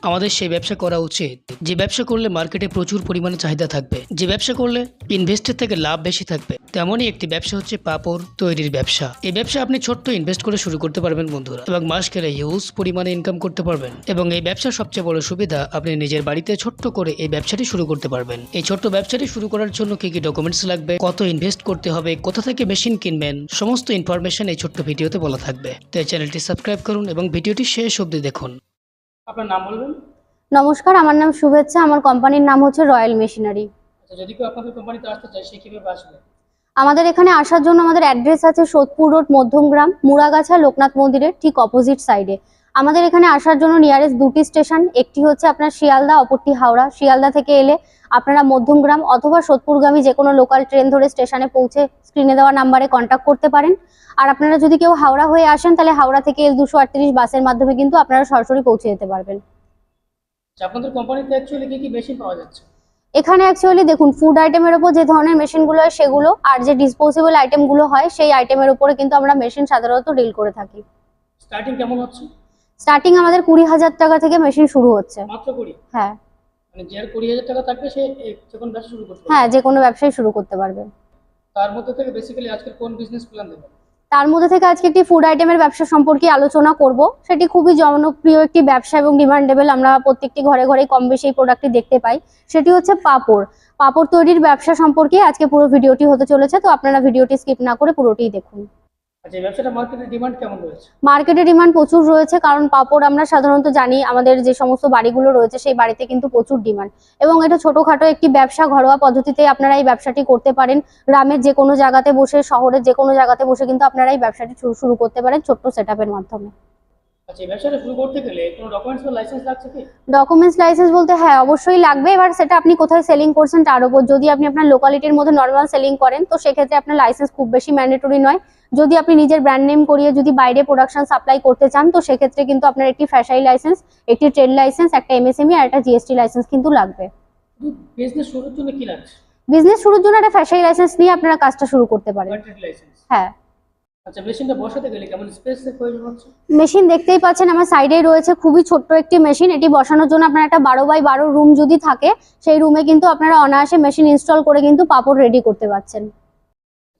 আমাদের সেই ব্যবসা করা উচিত যে ব্যবসা করলে মার্কেটে প্রচুর পরিমাণে চাহিদা থাকবে, যে ব্যবসা করলে ইনভেস্টের থেকে লাভ বেশি থাকবে। তেমনই একটি ব্যবসা হচ্ছে পাপড় তৈরির ব্যবসা। এই ব্যবসা আপনি ছোট্ট ইনভেস্ট করে শুরু করতে পারবেন বন্ধুরা, এবং মাস গেলে হিউজ পরিমাণে ইনকাম করতে পারবেন। এবং এই ব্যবসার সবচেয়ে বড় সুবিধা, আপনি নিজের বাড়িতে ছোট্ট করে এই ব্যবসাটি শুরু করতে পারবেন। এই ছোট্ট ব্যবসাটি শুরু করার জন্য কি কি ডকুমেন্টস লাগবে, কত ইনভেস্ট করতে হবে, কোথা থেকে মেশিন কিনবেন, সমস্ত ইনফরমেশন এই ছোট্ট ভিডিওতে বলা থাকবে। তো এই চ্যানেলটি সাবস্ক্রাইব করুন এবং ভিডিওটি শেষ অবধি দেখুন। আপনার নাম বলবেন? নমস্কার, আমার নাম শুভেচ্ছা। আমার কোম্পানির নাম হচ্ছে রয়্যাল মেশিনারি। আচ্ছা, যদি কেউ আপনাদের কোম্পানিতে আসতে চায় সে কিভাবে আসবে? আমাদের এখানে আসার জন্য আমাদের অ্যাড্রেস আছে সোদপুর রোড, মধ্যমগ্রাম, মুড়াগাছা লোকনাথ মন্দিরের ঠিক অপোজিট সাইডে। আমাদের এখানে আসার জন্য নিয়ারেস্ট দুটি স্টেশন, একটি হচ্ছে আপনার শিয়ালদা, অপরটি হাওড়া। শিয়ালদা থেকে এলে আপনারা মধ্যমগ্রাম অথবা সোদপুরগামী যে কোনো লোকাল ট্রেন ধরে স্টেশনে পৌঁছে স্ক্রিনে দেওয়া নাম্বারে কন্ট্যাক্ট করতে পারেন। আর আপনারা যদি কেউ হাওড়া হয়ে আসেন তাহলে হাওড়া থেকে L238 বাসের মাধ্যমে কিন্তু আপনারা সরাসরি পৌঁছে যেতে পারবেন। আপনাদের কোম্পানিতে অ্যাকচুয়ালি কি কি মেশিন পাওয়া যাচ্ছে? এখানে অ্যাকচুয়ালি দেখুন, ফুড আইটেমের উপর যে ধরনের মেশিনগুলো হয় সেগুলো, আর যে ডিসপোজেবল আইটেমগুলো হয় সেই আইটেমের উপরে কিন্তু আমরা মেশিন সাধারণত ডিল করে থাকি। স্টার্টিং কেমন হচ্ছে? স্টার্টিং আমাদের 20,000 টাকা থেকে মেশিন শুরু হচ্ছে। মাত্র 20? হ্যাঁ মানে যার 20,000 টাকা থাকবে সে যে কোনো ব্যবসা শুরু করতে পারবে? হ্যাঁ, যে কোনো ব্যবসায় শুরু করতে পারবে। তার মধ্যে থেকে বেসিক্যালি আজকে কোন বিজনেস প্ল্যান দেবেন? তার মধ্যে থেকে আজকে একটি ফুড আইটেমের ব্যবসা সম্পর্কে আলোচনা করব। সেটি খুবই জনপ্রিয় একটি ব্যবসা এবং ডিমান্ডেবল। আমরা প্রত্যেকটি ঘরে ঘরে কম বেশি এই প্রোডাক্টটি দেখতে পাই। সেটি হচ্ছে পাপড়। পাপড় তৈরির ব্যবসা সম্পর্কে আজকে পুরো ভিডিওটি হতে চলেছে, তো আপনারা ভিডিওটি স্কিপ না করে পুরোটিই দেখুন। আচ্ছা, এই ব্যবসাটা মার্কেটে ডিমান্ড কেমন রয়েছে? মার্কেটে ডিমান্ড প্রচুর রয়েছে, কারণ পাপড় আমরা সাধারণত জানি আমাদের যে সমস্ত বাড়িগুলো রয়েছে সেই বাড়িতে কিন্তু প্রচুর ডিমান্ড। এবং এটা ছোটখাটো একটি ব্যবসা, ঘরোয়া পদ্ধতিতে আপনারা এই ব্যবসাটি করতে পারেন। গ্রামের যে কোনো জায়গাতে বসে, শহরের যে কোনো জায়গাতে বসে কিন্তু আপনারা এই ব্যবসাটি শুরু করতে পারেন ছোট্ট সেটআপের মাধ্যমে। আচ্ছা, এই ব্যবসাটা শুরু করতে গেলে কোনো ডকুমেন্টস বা লাইসেন্স লাগছে কি? ডকুমেন্টস লাইসেন্স বলতে হ্যাঁ অবশ্যই লাগবে। এবার সেটা আপনি কোথায় সেলিং করছেন তার উপর। যদি আপনি আপনার লোকালিটির মধ্যে নর্মাল সেলিং করেন তো সেক্ষেত্রে আপনার লাইসেন্স খুব বেশি ম্যান্ডেটরি নয়। যদি আপনি নিজের ব্র্যান্ড নেম করিয়ে যদি বাইরে প্রোডাকশন সাপ্লাই করতে চান তো সেক্ষেত্রে কিন্তু আপনার একটি ফ্যাশাই লাইসেন্স, একটি ট্রেড লাইসেন্স, একটা এমএসএমই আর একটা জিএসটি লাইসেন্স কিন্তু লাগবে। বিজনেস শুরুর জন্য কি লাগছে? বিজনেস শুরুর জন্য একটা ফ্যাশাই লাইসেন্স নিয়ে আপনারা কাজটা শুরু করতে পারেন। Trade licence? হ্যাঁ। আচ্ছা, মেশিনটা বসাতে গেলে কেমন স্পেসের প্রয়োজন হচ্ছে? মেশিন দেখতেই পাচ্ছেন আমার সাইডেই রয়েছে খুবই ছোট্ট একটি মেশিন। এটি বসানোর জন্য আপনার একটা 12x12 রুম যদি থাকে সেই রুমে কিন্তু আপনারা অনায়াসে মেশিন ইনস্টল করে কিন্তু পাপড় রেডি করতে পারছেন।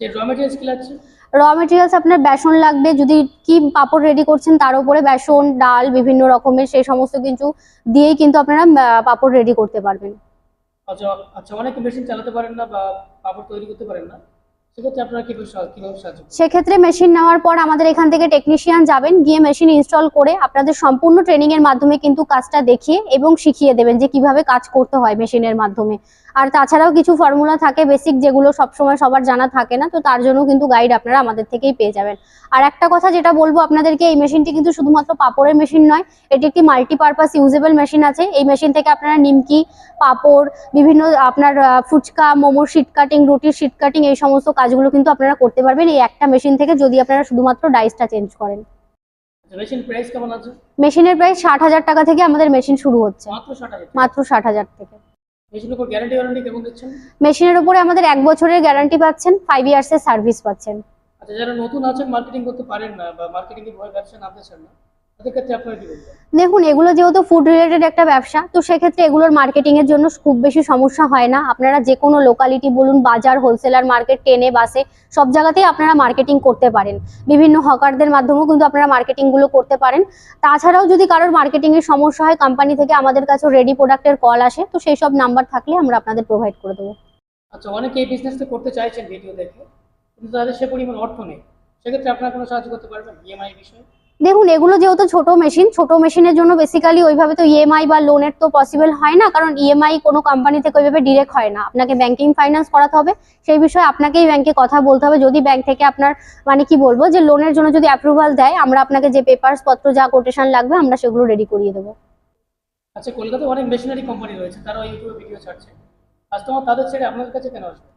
যে র মেটেরিয়ালস কি লাগছে? র মেটেরিয়ালস আপনার বেসন লাগবে। যদি কি পাপড় রেডি করছেন তার উপরে বেসন, ডাল, বিভিন্ন রকমের সেই সমস্ত কিছু দিয়েই কিন্তু আপনারা পাপড় রেডি করতে পারবেন। আচ্ছা আচ্ছা, অনেকে মেশিন চালাতে পারেন না বা পাপড় তৈরি করতে পারেন না, সেক্ষেত্রে আপনারা কিভাবে সাহায্য করবেন? সেক্ষেত্রে মেশিন নেওয়ার পর আমাদের এখান থেকে টেকনিশিয়ান যাবেন, গিয়ে মেশিন ইনস্টল করে আপনাদের সম্পূর্ণ ট্রেনিং এর মাধ্যমে কিন্তু কাজটা দেখিয়ে এবং শিখিয়ে দেবেন যে কিভাবে কাজ করতে হয় মেশিনের মাধ্যমে। আর তাছাড়াও কিছু ফর্মুলা থাকে বেসিক, যেগুলো সবসময় সবার জানা থাকে না, তো তার জন্য কিন্তু গাইড আপনারা আমাদের থেকেই পেয়ে যাবেন। আর একটা কথা যেটা বলবো আপনাদেরকে, এই মেশিনটি কিন্তু শুধুমাত্র পাপড়ের মেশিন নয়, এটি একটি মাল্টিপারপাস ইউজেবল মেশিন আছে। এই মেশিন থেকে আপনারা নিমকি, পাপড়, বিভিন্ন আপনার ফুচকা, মোমোর শিট কাটিং, রুটির শিট কাটিং, এই সমস্ত কাজগুলো কিন্তু আপনারা করতে পারবেন এই একটা মেশিন থেকে, যদি আপনারা শুধুমাত্র ডাইসটা চেঞ্জ করেন। মেশিন প্রাইস কেমন আছে? মেশিনের প্রাইস 60,000 টাকা থেকে আমাদের মেশিন শুরু হচ্ছে। মাত্র 60,000? মাত্র 60,000 থেকে। মেশিনের উপর গ্যারান্টি ওয়ারেন্টি কেমন দিচ্ছেন? মেশিনের উপরে আমাদের 1 বছরের গ্যারান্টি পাচ্ছেন, 5 ইয়ার্সের সার্ভিস পাচ্ছেন। আচ্ছা, যারা নতুন আছেন, মার্কেটিং করতে পারেন না বা মার্কেটিং এর ভয় ব্যবসা নামতে চান না, তাদের ক্ষেত্রে আপনারা কি বলবেন? দেখুন, এগুলো যেহেতু ফুড রিলেটেড একটা ব্যবসা, তো সেক্ষেত্রে এগুলোর মার্কেটিং এর জন্য খুব বেশি সমস্যা হয় না। আপনারা যে কোনো লোকালিটি বলুন, বাজার, হোলসেলার মার্কেট, ট্রেনে, বাসে, সব জায়গাতেই আপনারা মার্কেটিং করতে পারেন। বিভিন্ন হকারদের মাধ্যমেও কিন্তু আপনারা মার্কেটিং গুলো করতে পারেন। তাছাড়াও যদি কারোর মার্কেটিং এর সমস্যা হয়, কোম্পানি থেকে আমাদের কাছে রেডি প্রোডাক্টের কল আসে, তো সেই সব নাম্বার থাকলে আমরা আপনাদের প্রোভাইড করে দেবো। আচ্ছা, অনেকে এই বিজনেসটা করতে চাইছেন ভিডিও দেখে, কিন্তু তাদের সে পরিমাণ অর্থ নেই, সেক্ষেত্রে আপনারা কোনো সাহায্য করতে পারবেন ইএমআই বিষয়ে? দেখুন, এগুলো যেহেতু ছোট মেশিনের জন্য বেসিক্যালি ওইভাবে তো ইএমআই বা লোনের তো পসিবল হয় না, কারণ ইএমআই কোনো কোম্পানি থেকে ওইভাবে ডিরেক্ট হয় না। আপনাকে ব্যাংকিং ফাইন্যান্স করাতে হবে, সেই বিষয়ে আপনাকেই ব্যাংকে কথা বলতে হবে। যদি ব্যাংক থেকে আপনার মানে কি বলবো যে লোনের জন্য যদি অ্যাপ্রুভাল দেয়, আমরা আপনাকে যে পেপারস পত্র যা কোটেশন লাগবে আমরা সেগুলো রেডি করিয়ে দেবো। আচ্ছা, কলকাতায় অনেক মেশিনারি কোম্পানি রয়েছে, তারা ইউটিউবে ভিডিও ছাড়ছে, কাস্টমার তাদের ছেড়ে আপনাদের কাছে কেন আসবে?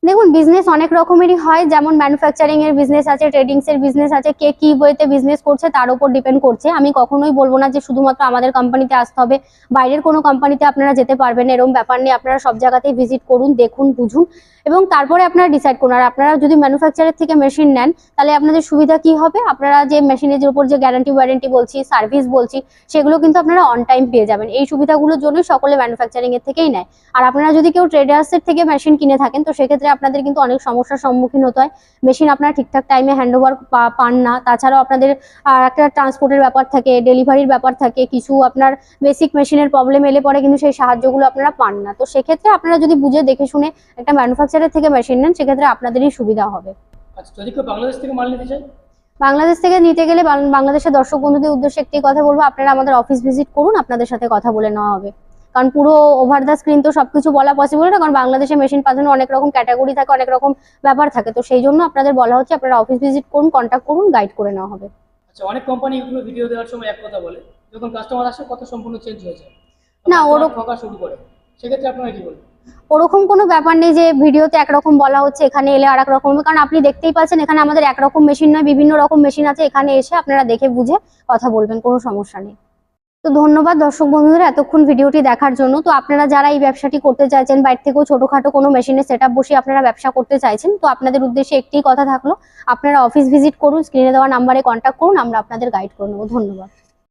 দেখুন, বিজনেস অনেক রকমেরই হয়, যেমন ম্যানুফ্যাকচারিং এর বিজনেস আছে, ট্রেডিংস এর বিজনেস আছে, কে কি ওয়েতে বিজনেস করছে তার উপর ডিপেন্ড করছে। আমি কখনোই বলবো না যে শুধুমাত্র আমাদের কোম্পানিতে আসতে হবে, বাইরের কোনো কোম্পানিতে আপনারা যেতে পারবেন, এরকম ব্যাপার নেই। আপনারা সব জায়গাতেই ভিজিট করুন, দেখুন, বুঝুন এবং তারপরে আপনারা ডিসাইড করুন। আর আপনারা যদি ম্যানুফ্যাকচারের থেকে মেশিন নেন তাহলে আপনাদের সুবিধা কি হবে, আপনারা যে মেশিনের উপর যে গ্যারান্টি ওয়ারেন্টি বলছি, সার্ভিস বলছি, সেগুলো কিন্তু আপনারা অন টাইম পেয়ে যাবেন। এই সুবিধাগুলোর জন্য সকলে ম্যানুফ্যাকচারিং এর থেকেই নেয়। আর আপনারা যদি কেউ ট্রেডার্সের থেকে মেশিন কিনে থাকেন তো সেক্ষেত্রে আপনাদের কিন্তু অনেক সমস্যার সম্মুখীন হতে হয়। মেশিন আপনারা ঠিকঠাক টাইমে হ্যান্ড ওভার পান না, তাছাড়াও আপনাদের একটা ট্রান্সপোর্টের ব্যাপার থাকে, ডেলিভারির ব্যাপার থাকে, কিছু আপনার বেসিক মেশিনের প্রবলেম এলে পরে কিন্তু সেই সাহায্যগুলো আপনারা পান না। তো সেক্ষেত্রে আপনারা যদি বুঝে দেখে শুনে একটা ম্যানুফ্যাকচারের থেকে মেশিন নেন সেক্ষেত্রে আপনাদেরই সুবিধা হবে। আচ্ছা, যদি কেউ বাংলাদেশ থেকে মাল নিতে চায়? বাংলাদেশ থেকে নিতে গেলে বাংলাদেশের দর্শক বন্ধুদের উদ্দেশ্যে একটি কথা বলবো, আপনারা আমাদের অফিস ভিজিট করুন, আপনাদের সাথে কথা বলে নেওয়া হবে। কারণ পুরো ওভার দ্য স্ক্রিন তো সবকিছু বলা পসিবল না, কারণ বাংলাদেশে মেশিন পাঠানোর অনেক রকম ক্যাটাগরি থাকে, অনেক রকম ব্যাপার থাকে। তো সেই জন্য আপনাদের বলা হচ্ছে আপনারা অফিস ভিজিট করুন, কন্ট্যাক্ট করুন, গাইড করে নেওয়া হবে। আচ্ছা, অনেক কোম্পানি ইউটিউবে ভিডিও দেওয়ার সময় এক কথা বলে, যখন কাস্টমার আসে কথা সম্পূর্ণ চেঞ্জ হয়ে যায়, না, ঠকা শুরু করে, সেক্ষেত্রে আপনারা কি বলবেন? ওরকম কোনো ব্যাপার নেই যে ভিডিওতে একরকম বলা হচ্ছে এখানে এলে আর এক রকম, কারণ আপনি দেখতেই পাচ্ছেন এখানে আমাদের একরকম মেশিন নয়, বিভিন্ন রকম মেশিন আছে। এখানে এসে আপনারা দেখে বুঝে কথা বলবেন, কোনো সমস্যা নেই। তো ধন্যবাদ দর্শক বন্ধুরা এতক্ষণ ভিডিওটি দেখার জন্য। তো আপনারা যারা এই ব্যবসাটি করতে চাইছেন, বাইরে থেকেও ছোটখাটো কোনো মেশিনের সেটআপ বসিয়ে আপনারা ব্যবসা করতে চাইছেন, তো আপনাদের উদ্দেশ্যে একটি কথা থাকলো, আপনারা অফিস ভিজিট করুন, স্ক্রিনে দেওয়া নাম্বারে কন্ট্যাক্ট করুন, আমরা আপনাদের গাইড করে নেবো। ধন্যবাদ।